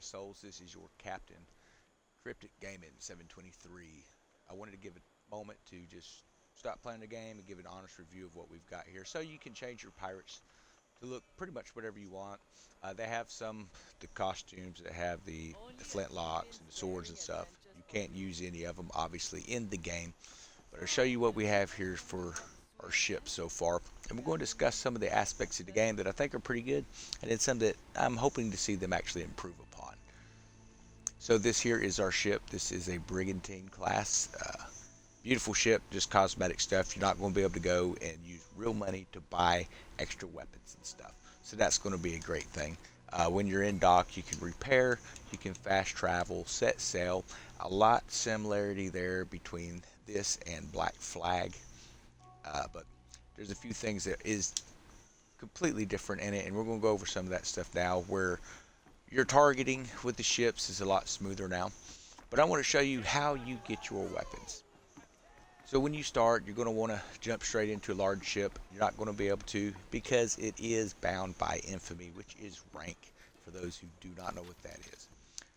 Souls. This is your captain, Cryptic Gaming 723. I wanted to give a moment to just stop playing the game and give an honest review of what we've got here. So you can change your pirates to look pretty much whatever you want. They have the costumes that have the flintlocks and the swords and stuff. You can't use any of them, obviously, in the game. But I'll show you what we have here for our ship so far. And we're going to discuss some of the aspects of the game that I think are pretty good, and then some that I'm hoping to see them actually improve upon. So this here is our ship. This is a Brigantine class. Beautiful ship, just cosmetic stuff. You're not going to be able to go and use real money to buy extra weapons and stuff. So that's going to be a great thing. When you're in dock, you can repair, you can fast travel, set sail. A lot similarity there between this and Black Flag, but there's a few things that is completely different in it, and we're going to go over some of that stuff now. Where your targeting with the ships is a lot smoother now, but I want to show you how you get your weapons. So when you start, you're going to want to jump straight into a large ship. You're not going to be able to because it is bound by infamy, which is rank, for those who do not know what that is.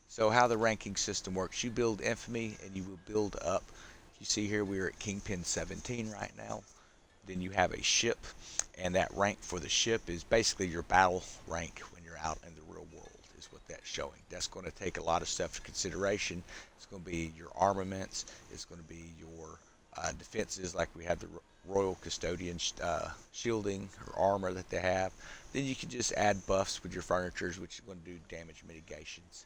So how the ranking system works, you build infamy and you will build up. You see here we're at Kingpin 17 right now. Then you have a ship, and that rank for the ship is basically your battle rank when you're out in the real world, is what that's showing. That's going to take a lot of stuff to consideration. It's going to be your armaments. It's going to be your defenses, like we have the Royal Custodian shielding or armor that they have. Then you can just add buffs with your furnitures, which is going to do damage mitigations.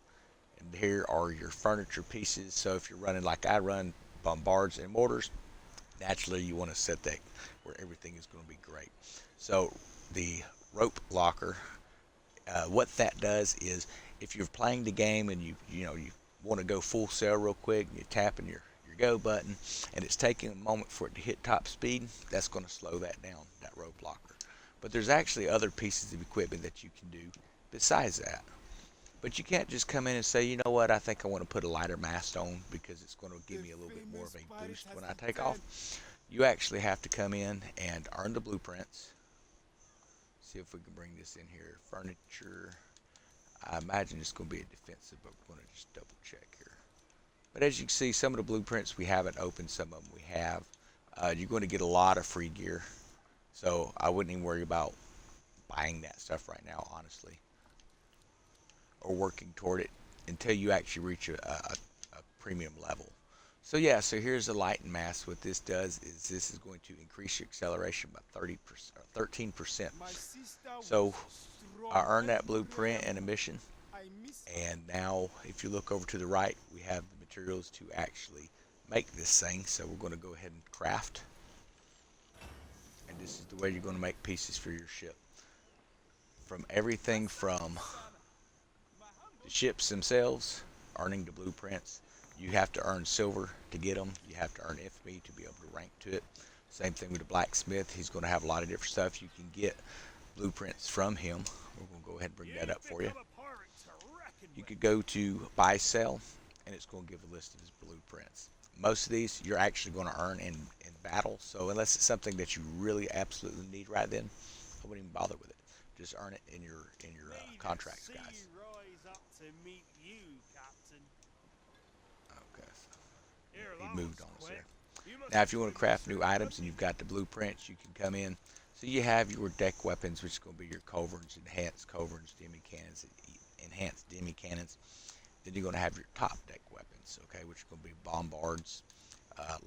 And here are your furniture pieces. So if you're running like I run, bombards and mortars, naturally you want to set that where everything is going to be great. So the rope locker, what that does is if you're playing the game and you want to go full sail real quick, and you're tapping your go button and it's taking a moment for it to hit top speed, that's going to slow that down, that rope locker. But there's actually other pieces of equipment that you can do besides that. But you can't just come in and say, you know what, I think I want to put a lighter mast on because it's going to give me a little bit more of a boost when I take off. You actually have to come in and earn the blueprints. See if we can bring this in here. Furniture. I imagine it's going to be a defensive, but we're going to just double check here. But as you can see, some of the blueprints we haven't opened, some of them we have. You're going to get a lot of free gear. So I wouldn't even worry about buying that stuff right now, honestly. Or working toward it until you actually reach a premium level. So yeah, so here's the light and mass. What this does is this is going to increase your acceleration by 13%. So I earned that blueprint and a mission. And now if you look over to the right, we have the materials to actually make this thing. So we're going to go ahead and craft. And this is the way you're going to make pieces for your ship. From everything from the ships themselves, earning the blueprints. You have to earn silver to get them. You have to earn infamy to be able to rank to it. Same thing with the blacksmith. He's going to have a lot of different stuff. You can get blueprints from him. We're going to go ahead and bring that up for you. You could go to buy sell, and it's going to give a list of his blueprints. Most of these you're actually going to earn in battle. So unless it's something that you really absolutely need right then, I wouldn't even bother with it. Just earn it in your contracts, guys. Okay, so he moved on us there. Now, if you want to craft new items and you've got the blueprints, you can come in. So you have your deck weapons, which is going to be your culverins, enhanced culverins, demi cannons, enhanced demi cannons. Then you're going to have your top deck weapons, okay, which are going to be bombards,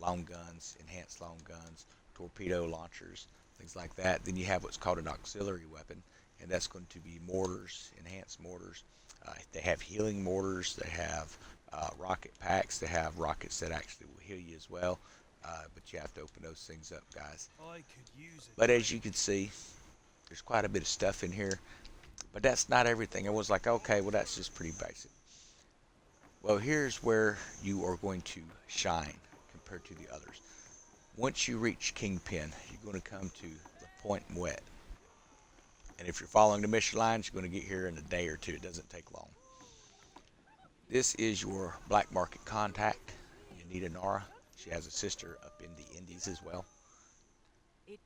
long guns, enhanced long guns, torpedo launchers, things like that. Then you have what's called an auxiliary weapon, and that's going to be mortars, enhanced mortars. They have healing mortars. They have rocket packs. They have rockets that actually will heal you as well. But you have to open those things up, guys. But as you can see, there's quite a bit of stuff in here. But that's not everything. I was like, okay, well, that's just pretty basic. Well, here's where you are going to shine compared to the others. Once you reach Kingpin, you're going to come to the Point Muet. And if you're following the mission lines, you're going to get here in a day or two. It doesn't take long. This is your black market contact, Yanita Nara. She has a sister up in the Indies as well. And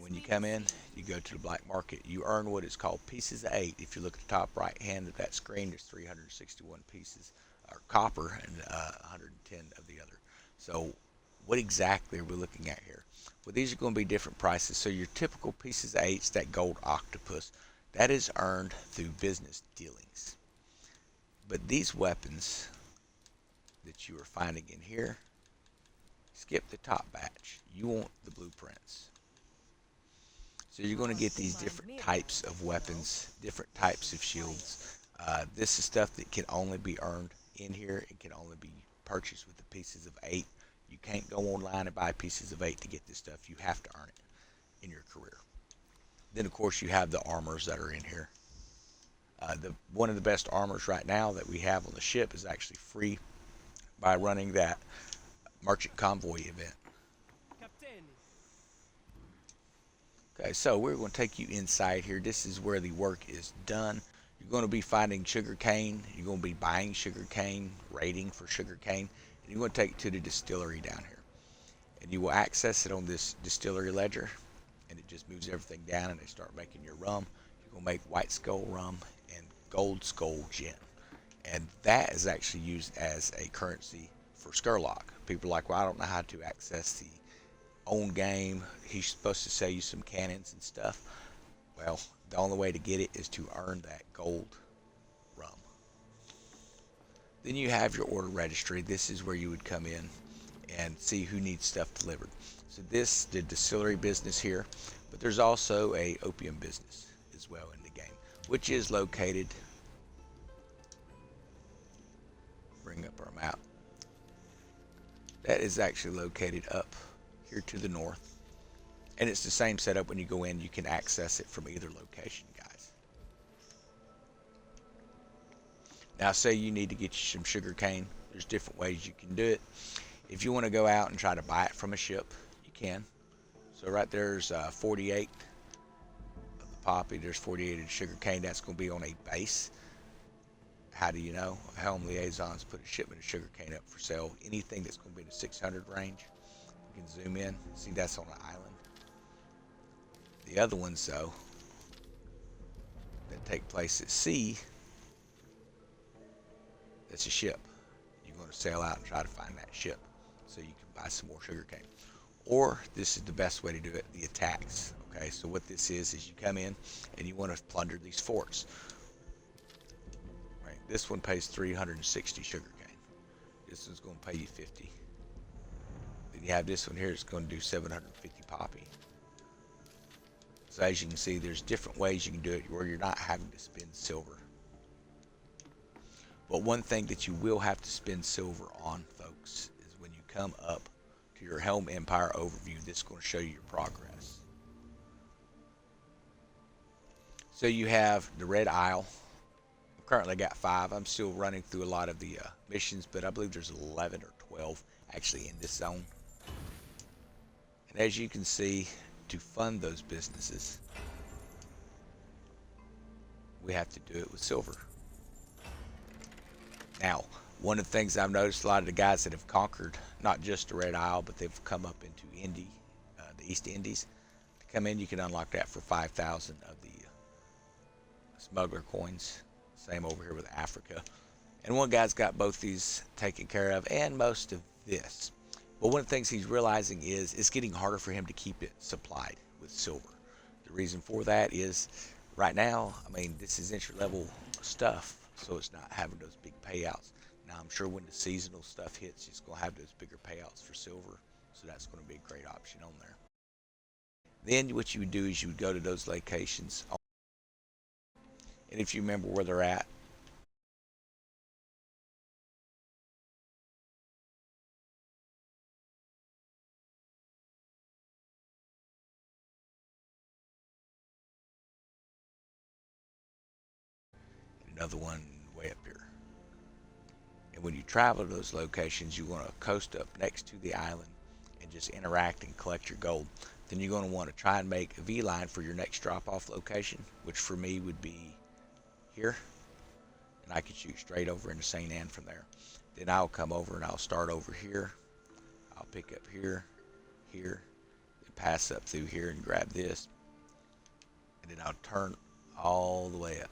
when you come in, you go to the black market. You earn what is called pieces of 8. If you look at the top right hand of that screen, there's 361 pieces or copper and 110 of the other. So what exactly are we looking at here? Well, these are going to be different prices. So your typical pieces of 8s, that gold octopus, that is earned through business dealings. But these weapons that you are finding in here, skip the top batch. You want the blueprints. So you're going to get these different types of weapons, different types of shields. This is stuff that can only be earned in here. It can only be purchased with the pieces of 8. You can't go online and buy pieces of 8 to get this stuff. You have to earn it in your career. Then, of course, you have the armors that are in here. One of the best armors right now that we have on the ship is actually free by running that merchant convoy event. Okay, so we're going to take you inside here. This is where the work is done. You're going to be finding sugar cane. You're going to be buying sugar cane, raiding for sugar cane, and you're going to take it to the distillery down here. And you will access it on this distillery ledger, and it just moves everything down, and they start making your rum. You're going to make white skull rum and gold skull gin. And that is actually used as a currency for Skurlock. People are like, well, I don't know how to access the own game. He's supposed to sell you some cannons and stuff. Well, the only way to get it is to earn that gold rum. Then you have your order registry. This is where you would come in and see who needs stuff delivered. So this, the distillery business here, but there's also a opium business as well in the game, which is located, bring up our map, that is actually located up here to the north. And it's the same setup. When you go in, you can access it from either location, guys. Now, say you need to get you some sugar cane. There's different ways you can do it. If you want to go out and try to buy it from a ship, you can. So right there's 48 of the poppy. There's 48 of the sugar cane. That's going to be on a base. How do you know? Helm Liaisons put a shipment of sugar cane up for sale. Anything that's going to be in the 600 range, you can zoom in. See, that's on an island. The other ones, though, that take place at sea, that's a ship. You're going to sail out and try to find that ship so you can buy some more sugarcane. Or this is the best way to do it, the attacks. Okay, so what this is you come in and you want to plunder these forts. Right, this one pays 360 sugarcane. This one's going to pay you 50. Then you have this one here, it's going to do 750 poppy. So as you can see, there's different ways you can do it where you're not having to spend silver. But one thing that you will have to spend silver on, folks, is when you come up to your Helm Empire overview, this is going to show you your progress. So you have the Red Isle. I've currently got 5. I'm still running through a lot of the missions, but I believe there's 11 or 12 actually in this zone. And as you can see, to fund those businesses, we have to do it with silver. Now, one of the things I've noticed, a lot of the guys that have conquered not just the Red Isle, but they've come up into the East Indies, to come in, you can unlock that for 5,000 of the smuggler coins. Same over here with Africa. And one guy's got both these taken care of and most of this. But one of the things he's realizing is it's getting harder for him to keep it supplied with silver. The reason for that is right now, I mean, this is entry level stuff, so it's not having those big payouts. Now, I'm sure when the seasonal stuff hits, it's going to have those bigger payouts for silver, so that's going to be a great option on there. Then what you would do is you would go to those locations, and if you remember where they're at, another one way up here. And when you travel to those locations, you want to coast up next to the island and just interact and collect your gold. Then you're going to want to try and make a V-line for your next drop-off location, which for me would be here. And I could shoot straight over into St. Anne from there. Then I'll come over and I'll start over here. I'll pick up here, here, then pass up through here and grab this, and then I'll turn all the way up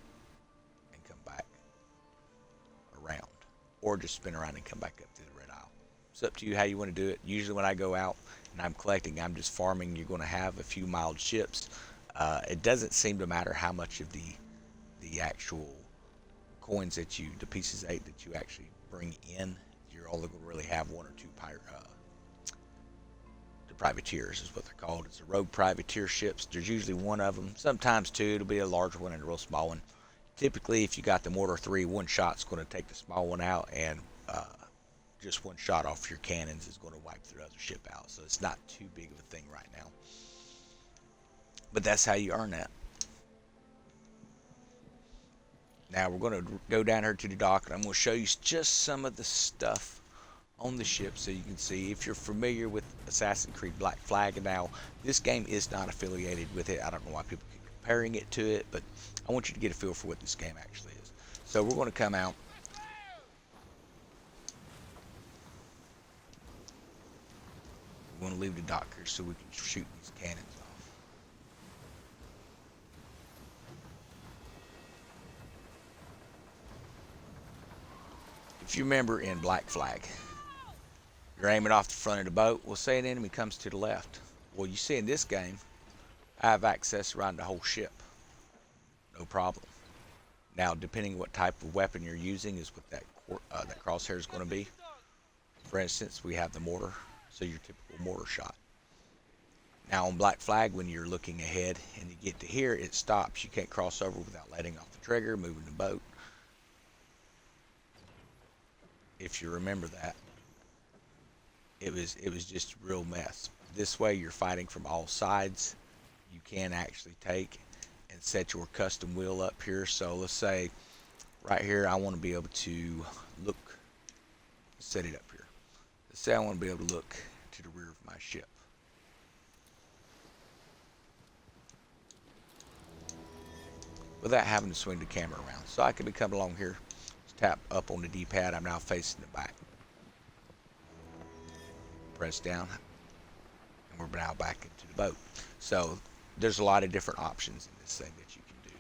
and come back around, or just spin around and come back up through the red aisle. It's up to you how you want to do it. Usually when I go out and I'm collecting, I'm just farming. You're going to have a few mild ships. It doesn't seem to matter how much of the actual coins that you, the pieces 8 that you actually bring in. You're only going to really have 1 or 2 the privateers is what they're called. It's a rogue privateer ships. There's usually 1 of them. Sometimes 2. It'll be a large one and a real small one. Typically, if you got the mortar 3, 1 shot's going to take the small one out, and just 1 shot off your cannons is going to wipe the other ship out. So it's not too big of a thing right now. But that's how you earn that. Now we're going to go down here to the dock, and I'm going to show you just some of the stuff on the ship so you can see. If you're familiar with Assassin's Creed Black Flag, now this game is not affiliated with it. I don't know why people keep comparing it to it, but I want you to get a feel for what this game actually is. So we're going to come out. We want to leave the dock here so we can shoot these cannons off. If you remember in Black Flag, you're aiming off the front of the boat. Well, say an enemy comes to the left. Well, you see in this game, I have access around the whole ship. No problem. Now, depending on what type of weapon you're using is what that crosshair is going to be. For instance, we have the mortar, so your typical mortar shot. Now, on Black Flag, when you're looking ahead and you get to here, it stops. You can't cross over without letting off the trigger, moving the boat. If you remember that, it was just a real mess. This way, you're fighting from all sides. You can actually take and set your custom wheel up here. So let's say right here, I want to be able to look, set it up here. Let's say I want to be able to look to the rear of my ship. Without having to swing the camera around. So I can come along here, just tap up on the D-pad. I'm now facing the back. Press down, and we're now back into the boat. So there's a lot of different options in this thing that you can do.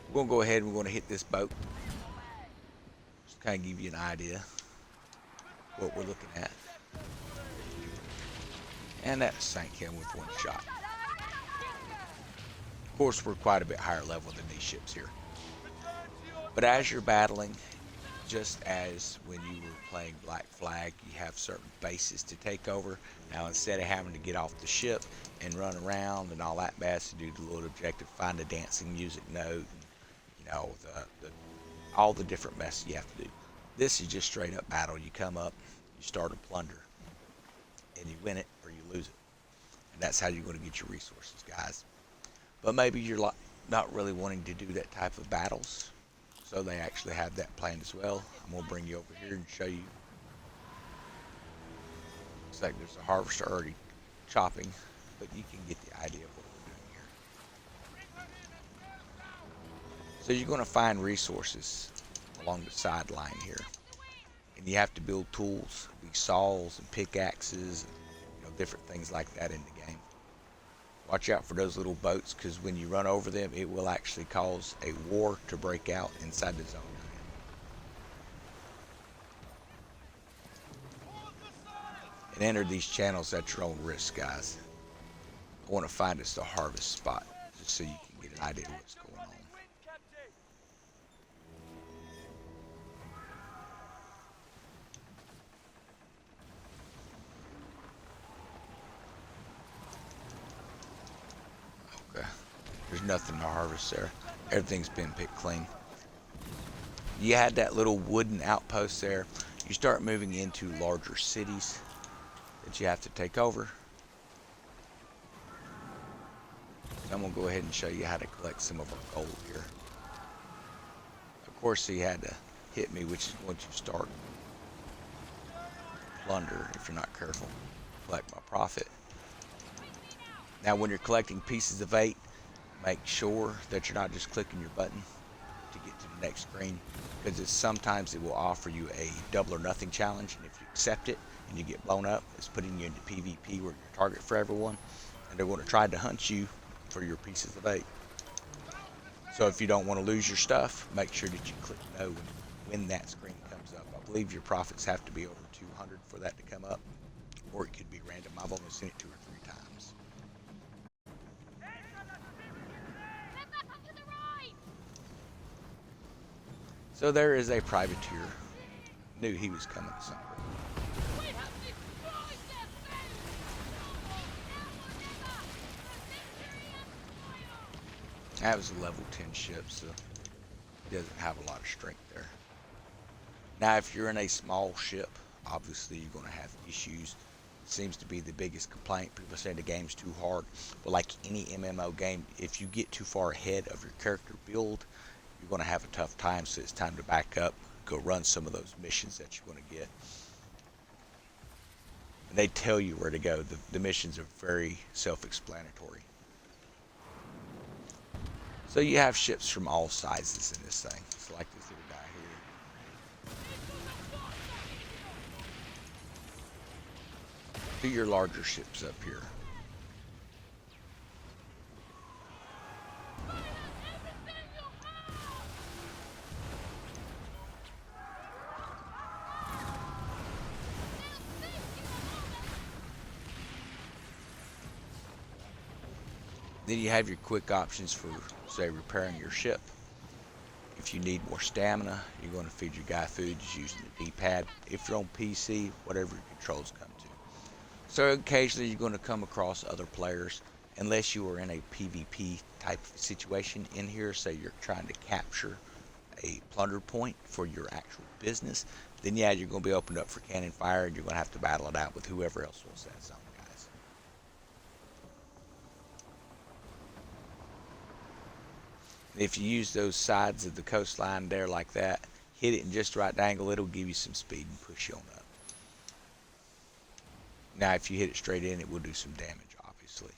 We're going to go ahead and we're going to hit this boat. Just kind of give you an idea what we're looking at. And that sank him with 1 shot. Of course, we're quite a bit higher level than these ships here. But as you're battling, just as when you were playing Black Flag, you have certain bases to take over. Now, instead of having to get off the ship and run around and all that mess to do the little objective, find a dancing music note, and, you know, all the different mess you have to do. This is just straight up battle. You come up, you start a plunder, and you win it or you lose it. And that's how you're going to get your resources, guys. But maybe you're not really wanting to do that type of battles. So they actually have that planned as well. I'm going to bring you over here and show you. Looks like there's a harvester already chopping, but you can get the idea of what we're doing here. So you're going to find resources along the sideline here. And you have to build tools, these saws and pickaxes, and, different things like that in the game. Watch out for those little boats, because when you run over them, it will actually cause a war to break out inside the zone you're in. And enter these channels at your own risk, guys. I want to find us the harvest spot, just so you can get an idea of what's going on. Okay. There's nothing to harvest there. Everything's been picked clean. You had that little wooden outpost there. You start moving into larger cities that you have to take over. So I'm going to go ahead and show you how to collect some of our gold here. Of course, he had to hit me, which is going to start plunder if you're not careful. Collect my profit. Now, when you're collecting pieces of 8, make sure that you're not just clicking your button to get to the next screen, because sometimes it will offer you a double or nothing challenge, and if you accept it and you get blown up, it's putting you into PvP where you're a target for everyone, and they're going to try to hunt you for your pieces of bait. So if you don't want to lose your stuff, make sure that you click no when that screen comes up. I believe your profits have to be over 200 for that to come up, or it could be random. I've only seen it 2 or 3 times. So there is a privateer. Knew he was coming somewhere. That was a level 10 ship, so he doesn't have a lot of strength there. Now, if you're in a small ship, obviously you're going to have issues. It seems to be the biggest complaint. People say the game's too hard. But like any MMO game, if you get too far ahead of your character build, you're going to have a tough time. So it's time to back up, go run some of those missions that you're going to get. And they tell you where to go. The missions are very self-explanatory. So you have ships from all sizes in this thing. It's like this little guy here. Do your larger ships up here. Then you have your quick options for, say, repairing your ship. If you need more stamina, you're going to feed your guy food just using the D-pad. If you're on PC, whatever your controls come to. So occasionally you're going to come across other players, unless you are in a PvP type of situation in here. Say you're trying to capture a plunder point for your actual business. Then yeah, you're going to be opened up for cannon fire, and you're going to have to battle it out with whoever else wants that zone, guys. If you use those sides of the coastline there like that, hit it in just the right angle, it'll give you some speed and push you on up. Now if you hit it straight in, it will do some damage, obviously.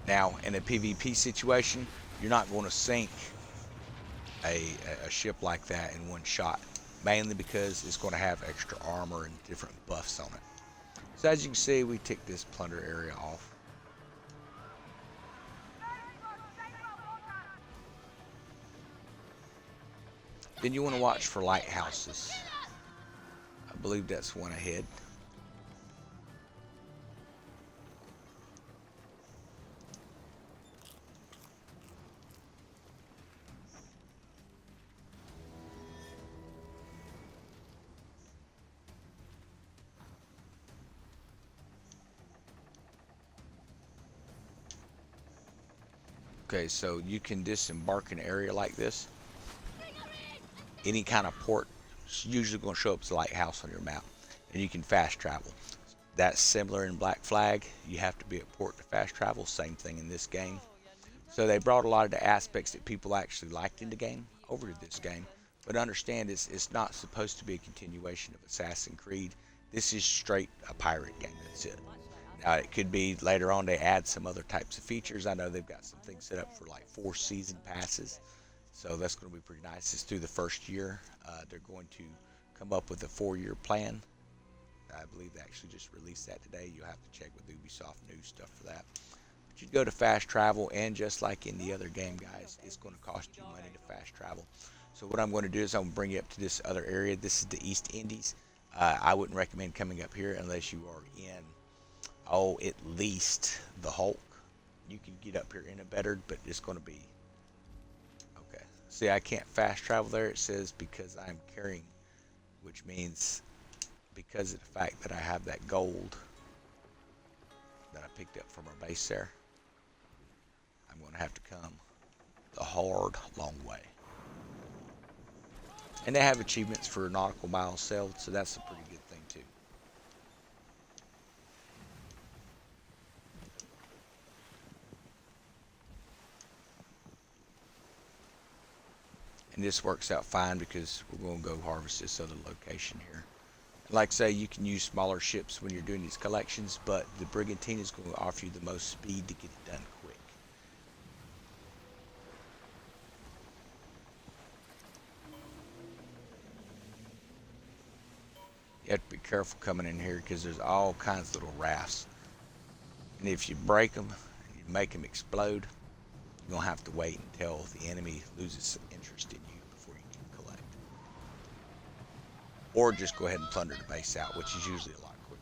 Now, in a PvP situation, you're not going to sink a ship like that in one shot, mainly because it's going to have extra armor and different buffs on it. So as you can see, we ticked this plunder area off. Then you want to watch for lighthouses. I believe that's one ahead. Okay, so you can disembark an area like this. Any kind of port is usually going to show up as a lighthouse on your map, and you can fast travel. That's similar in Black Flag. You have to be at port to fast travel. Same thing in this game. So they brought a lot of the aspects that people actually liked in the game over to this game. But understand, it's not supposed to be a continuation of Assassin's Creed. This is straight a pirate game. That's it. Now, it could be later on they add some other types of features. I know they've got some things set up for like 4 season passes. So that's going to be pretty nice. It's through the first year. They're going to come up with a 4-year plan. I believe they actually just released that today. You'll have to check with Ubisoft News stuff for that. But you'd go to fast travel, and just like in the other game, guys, it's going to cost you money to fast travel. So what I'm going to do is I'm going to bring you up to this other area. This is the East Indies. I wouldn't recommend coming up here unless you are in, at least the Hulk. You can get up here in a better, but it's going to be okay. See, I can't fast travel there. It says because I'm carrying, which means because of the fact that I have that gold that I picked up from our base there, I'm going to have to come the hard long way. And they have achievements for nautical miles sailed, so that's a pretty good thing too. And this works out fine because we're going to go harvest this other location here. Like I say, you can use smaller ships when you're doing these collections, but the Brigantine is going to offer you the most speed to get it done quick. You have to be careful coming in here because there's all kinds of little rafts. And if you break them, you make them explode, you're going to have to wait until the enemy loses interest in you before you can collect. Or just go ahead and plunder the base out, which is usually a lot quicker.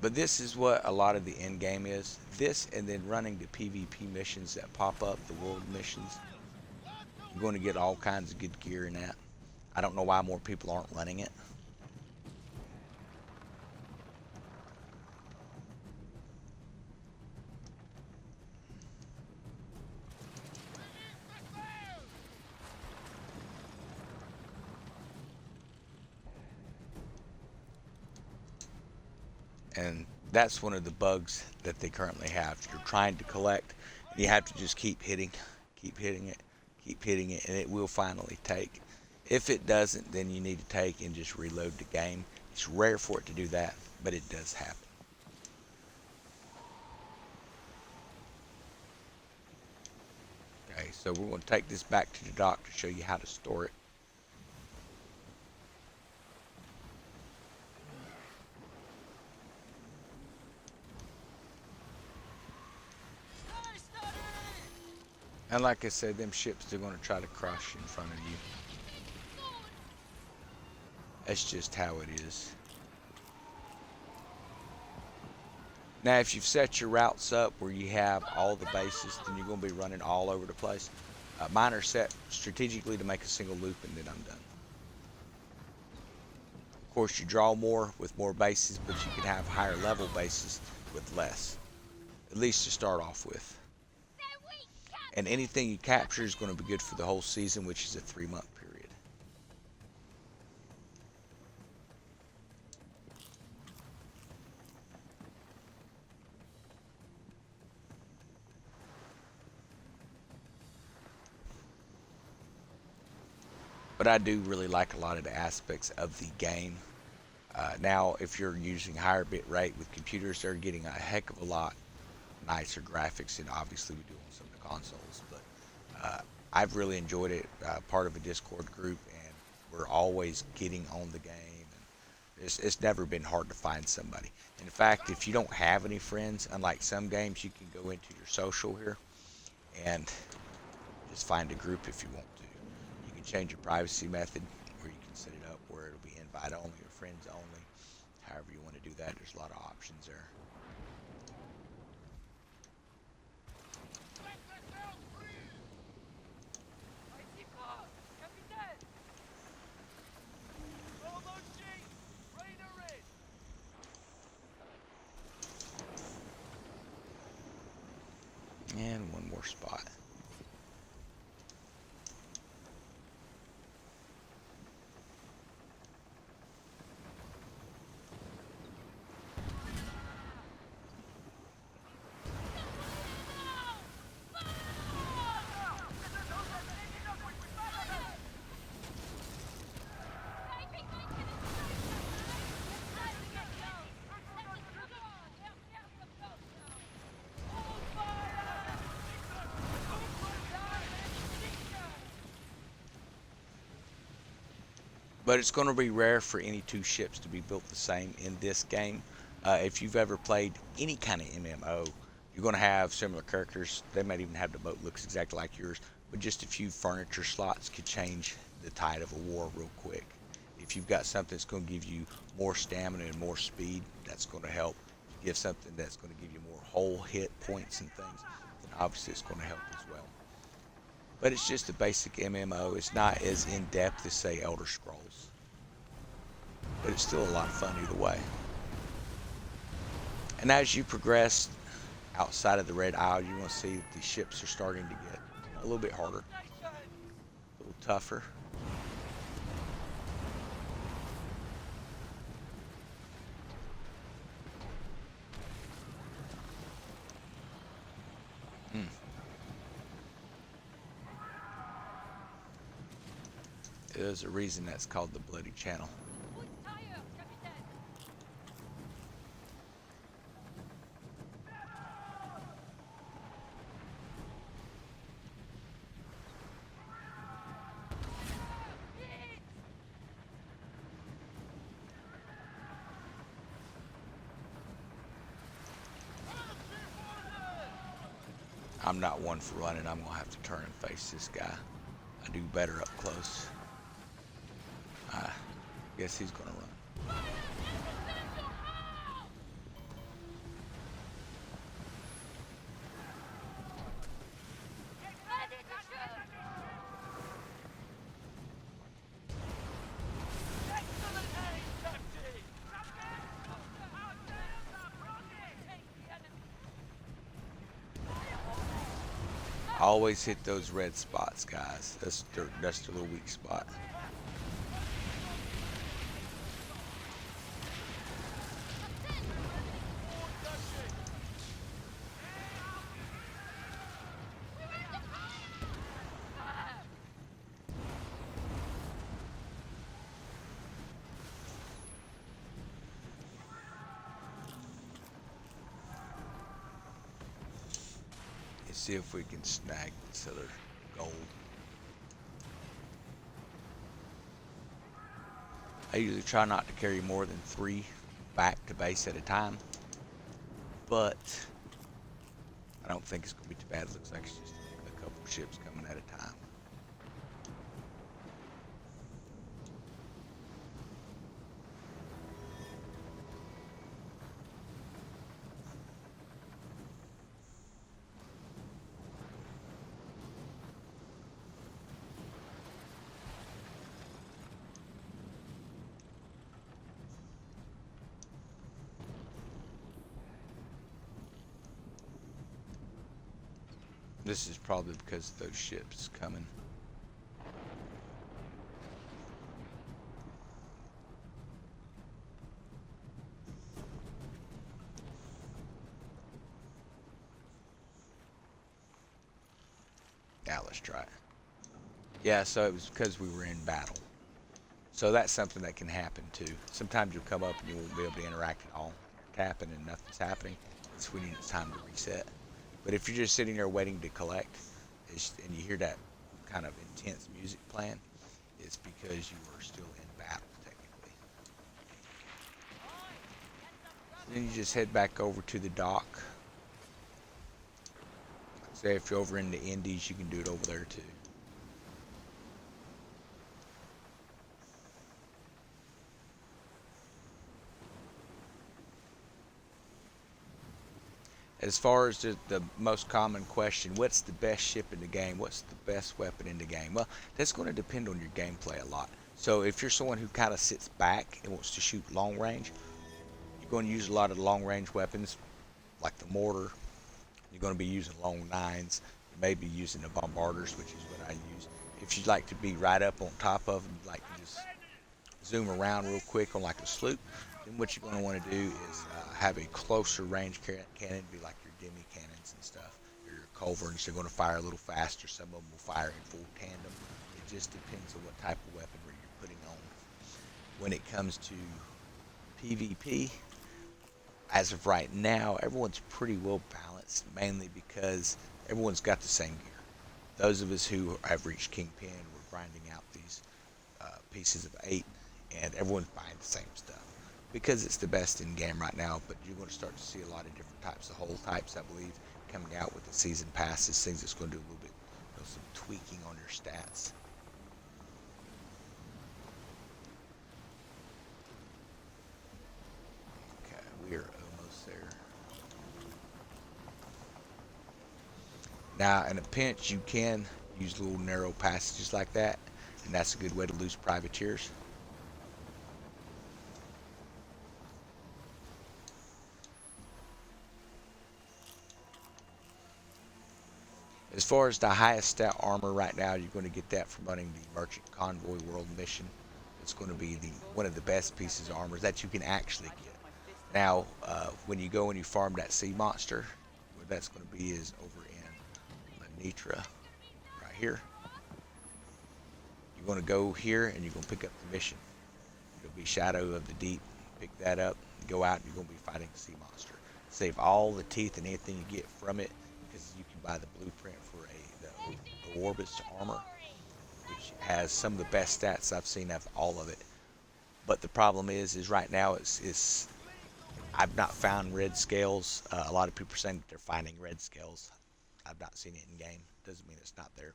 But this is what a lot of the end game is. This and then running the PvP missions that pop up, the world missions. You're going to get all kinds of good gear in that. I don't know why more people aren't running it. And that's one of the bugs that they currently have. You're trying to collect, and you have to just keep hitting it, and it will finally take. If it doesn't, then you need to take and just reload the game. It's rare for it to do that, but it does happen. Okay, so we're going to take this back to the dock to show you how to store it. And like I said, them ships, they're going to try to crush in front of you. That's just how it is. Now, if you've set your routes up where you have all the bases, then you're going to be running all over the place. Mine are set strategically to make a single loop, and then I'm done. Of course, you draw more with more bases, but you can have higher level bases with less. At least to start off with. And anything you capture is going to be good for the whole season, which is a 3-month period. But I do really like a lot of the aspects of the game. Now, if you're using higher bit rate with computers, they're getting a heck of a lot nicer graphics than obviously we do on some of the consoles. But I've really enjoyed it. Part of a Discord group, and we're always getting on the game. And it's never been hard to find somebody. In fact, if you don't have any friends, unlike some games, you can go into your social here and just find a group if you want to. You can change your privacy method, where you can set it up where it'll be invite only or friends only. However you want to do that, there's a lot of options there. And one more spot. But it's going to be rare for any two ships to be built the same in this game. If you've ever played any kind of MMO, you're going to have similar characters. They might even have the boat looks exactly like yours, but just a few furniture slots could change the tide of a war real quick. If you've got something that's going to give you more stamina and more speed, that's going to help. If you have something that's going to give you more whole hit points and things, then obviously it's going to help as well. but it's just a basic MMO. It's not as in depth as say Elder Scrolls, but it's still a lot of fun either way. And as you progress outside of the Red Isle, you will see that the ships are starting to get a little bit harder, a little tougher. Hmm. There's a reason that's called the Bloody Channel. I'm not one for running. I'm going to have to turn and face this guy. I do better up close. I guess he's going to run. Always hit those red spots, guys. That's their little weak spot. Let's see if we can snag this other gold. I usually try not to carry more than 3 back to base at a time, but I don't think it's going to be too bad. It looks like it's just a couple ships coming at a time. This is probably because of those ships coming. Now let's try it. Yeah, so it was because we were in battle. So that's something that can happen too. Sometimes you'll come up and you won't be able to interact at all. You're tapping and nothing's happening. It's when it's time to reset. But if you're just sitting there waiting to collect, and you hear that kind of intense music playing, it's because you are still in battle, technically. Then you just head back over to the dock. Say if you're over in the Indies, you can do it over there too. As far as the most common question, what's the best ship in the game? What's the best weapon in the game? Well, that's going to depend on your gameplay a lot. So if you're someone who kind of sits back and wants to shoot long range, you're going to use a lot of long range weapons like the mortar. You're going to be using long nines. You may be using the bombarders, which is what I use. If you'd like to be right up on top of them, like to just zoom around real quick on like a sloop, then what you're going to want to do is have a closer range cannon, be like your demi cannons and stuff, or your culverins. They're going to fire a little faster. Some of them will fire in full tandem. It just depends on what type of weaponry you're putting on. When it comes to PvP, as of right now, everyone's pretty well balanced, mainly because everyone's got the same gear. Those of us who have reached Kingpin, we're grinding out these pieces of 8, and everyone's buying the same stuff because it's the best in game right now. But you're going to start to see a lot of different types of hull types, I believe, coming out with the season passes. Things that's going to do a little bit, some tweaking on your stats. Okay, we are almost there. Now, in a pinch, you can use little narrow passages like that, and that's a good way to lose privateers. As far as the highest stat armor right now, you're going to get that from running the Merchant Convoy World Mission. It's going to be one of the best pieces of armor that you can actually get. Now, when you go and you farm that sea monster, where that's going to be is over in Lenitra, right here. You're going to go here and you're going to pick up the mission. It'll be Shadow of the Deep. Pick that up, go out, and you're going to be fighting the sea monster. Save all the teeth and anything you get from it, because you can buy the blueprint for the Orbis armor, which has some of the best stats I've seen of all of it. But the problem is right now it's I've not found red scales. A lot of people are saying that they're finding red scales. I've not seen it in game. Doesn't mean it's not there.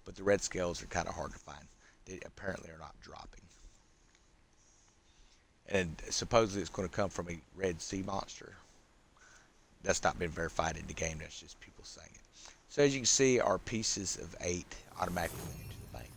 But the red scales are kind of hard to find. They apparently are not dropping. And supposedly it's going to come from a red sea monster. That's not been verified in the game. That's just people saying it. So as you can see, our pieces of 8 automatically went into the bank.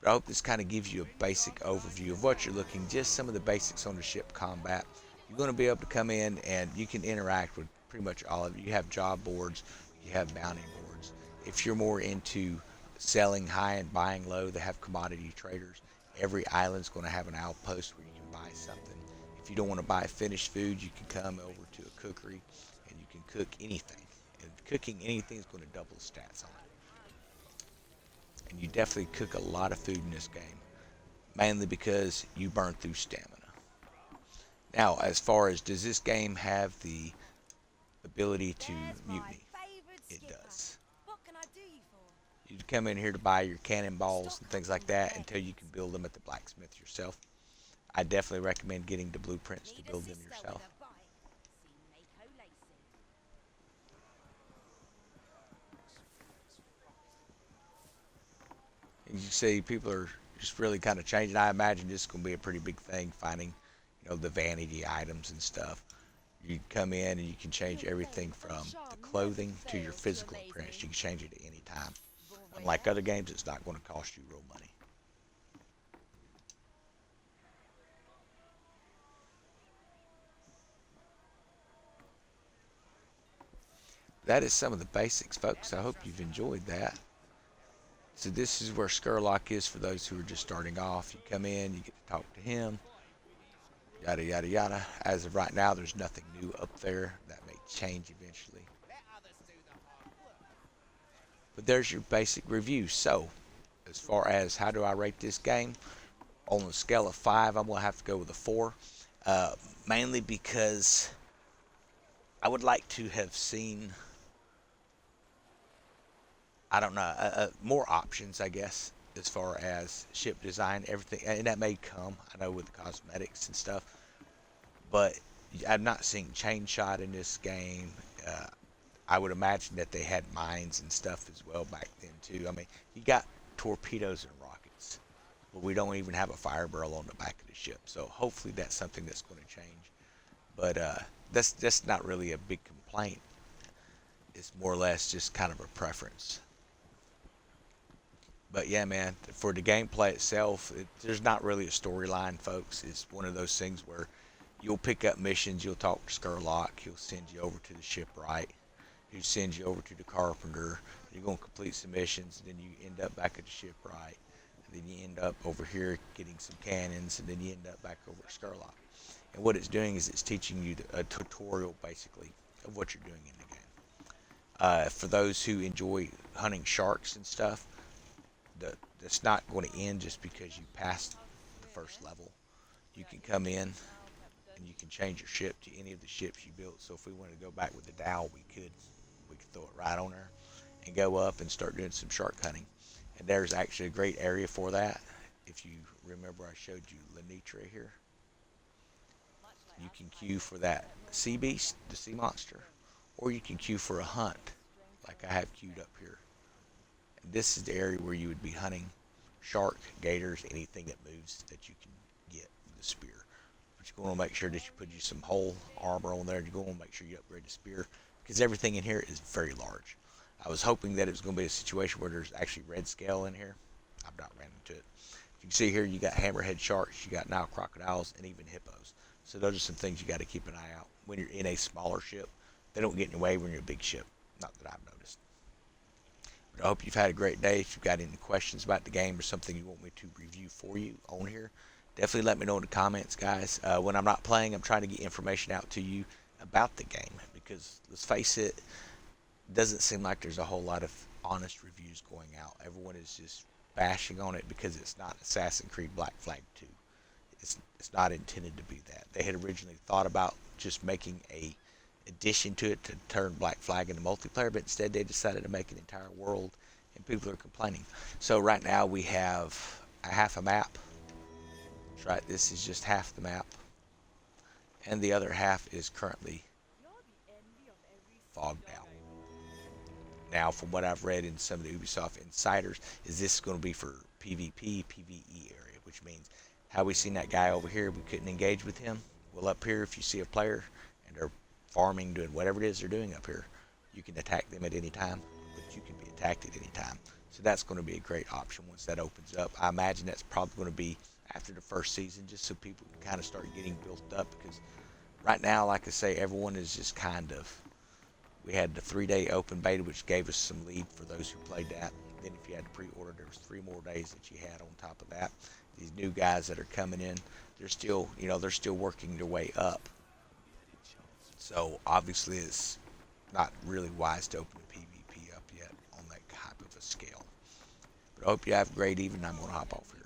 But I hope this kind of gives you a basic overview of what you're looking, just some of the basics on the ship combat. You're going to be able to come in and you can interact with pretty much all of it. You have job boards, you have bounty boards. If you're more into selling high and buying low, they have commodity traders. Every island's going to have an outpost where you can buy something. If you don't want to buy finished food, you can come over to a cookery and you can cook anything. And cooking anything is going to double the stats on it. And you definitely cook a lot of food in this game, mainly because you burn through stamina. Now, as far as does this game have the ability to mutiny? It does. You come in here to buy your cannonballs and things like that until you can build them at the blacksmith yourself. I definitely recommend getting the blueprints to build them yourself. And you see people are just really kind of changing. I imagine this is going to be a pretty big thing, finding, the vanity items and stuff. You come in and you can change everything from the clothing to your physical appearance. You can change it at any time. Unlike other games, it's not going to cost you real money. That is some of the basics, folks. I hope you've enjoyed that. So this is where Scurlock is for those who are just starting off. You come in, you get to talk to him, yada, yada, yada. As of right now, there's nothing new up there. That may change eventually. But there's your basic review. So, as far as how do I rate this game, on a scale of 5, I'm going to have to go with a 4. Mainly because I would like to have seen, I don't know, more options, I guess, as far as ship design, everything. And that may come, I know, with the cosmetics and stuff. But I'm not seeing chain shot in this game. I would imagine that they had mines and stuff as well back then, too. I mean, you got torpedoes and rockets, but we don't even have a fire barrel on the back of the ship. So hopefully that's something that's going to change. But that's not really a big complaint. It's more or less just kind of a preference. But yeah, man, for the gameplay itself, there's not really a storyline, folks. It's one of those things where you'll pick up missions, you'll talk to Scurlock, he'll send you over to the shipwright, he'll send you over to the carpenter, you're going to complete some missions, and then you end up back at the shipwright, and then you end up over here getting some cannons, and then you end up back over at Scurlock. And what it's doing is it's teaching you a tutorial, basically, of what you're doing in the game. For those who enjoy hunting sharks and stuff, that's not going to end just because you passed the first level. You can come in and you can change your ship to any of the ships you built. So if we wanted to go back with the Dow, we could throw it right on there and go up and start doing some shark hunting. And there's actually a great area for that. If you remember, I showed you Lenitra here. You can queue for that sea beast, the sea monster, or you can queue for a hunt, like I have queued up here. And this is the area where you would be hunting shark, gators, anything that moves that you can get with a spear. But you're going to make sure that you put you some whole armor on there. You're going to make sure you upgrade the spear, because everything in here is very large. I was hoping that it was going to be a situation where there's actually red scale in here. I've not ran into it. You can see here you got hammerhead sharks, you got Nile crocodiles, and even hippos. So those are some things you got to keep an eye out when you're in a smaller ship. They don't get in your way when you're a big ship. Not that I've noticed. But I hope you've had a great day. If you've got any questions about the game or something you want me to review for you on here, definitely let me know in the comments, guys. When I'm not playing, I'm trying to get information out to you about the game because let's face it, doesn't seem like there's a whole lot of honest reviews going out. Everyone is just bashing on it because it's not Assassin's Creed Black Flag 2. It's not intended to be that. They had originally thought about just making a addition to it to turn Black Flag into multiplayer, but instead they decided to make an entire world, and people are complaining. So right now we have a half a map. That's right, this is just half the map, and the other half is currently fogged out. Now, from what I've read in some of the Ubisoft insiders, is this going to be for PvP, PvE area, which means how we seen that guy over here, we couldn't engage with him. Well, up here, if you see a player and they're farming, doing whatever it is they're doing up here, you can attack them at any time, but you can be attacked at any time. So that's going to be a great option once that opens up. I imagine that's probably going to be after the first season, just so people can kind of start getting built up, because right now, like I say, everyone is just kind of, we had the 3-day open beta, which gave us some lead for those who played that. Then if you had to pre-order, there was 3 more days that you had on top of that. These new guys that are coming in, they're still, they're still working their way up. So obviously it's not really wise to open the PvP up yet on that type of a scale. But I hope you have a great evening. I'm going to hop off here.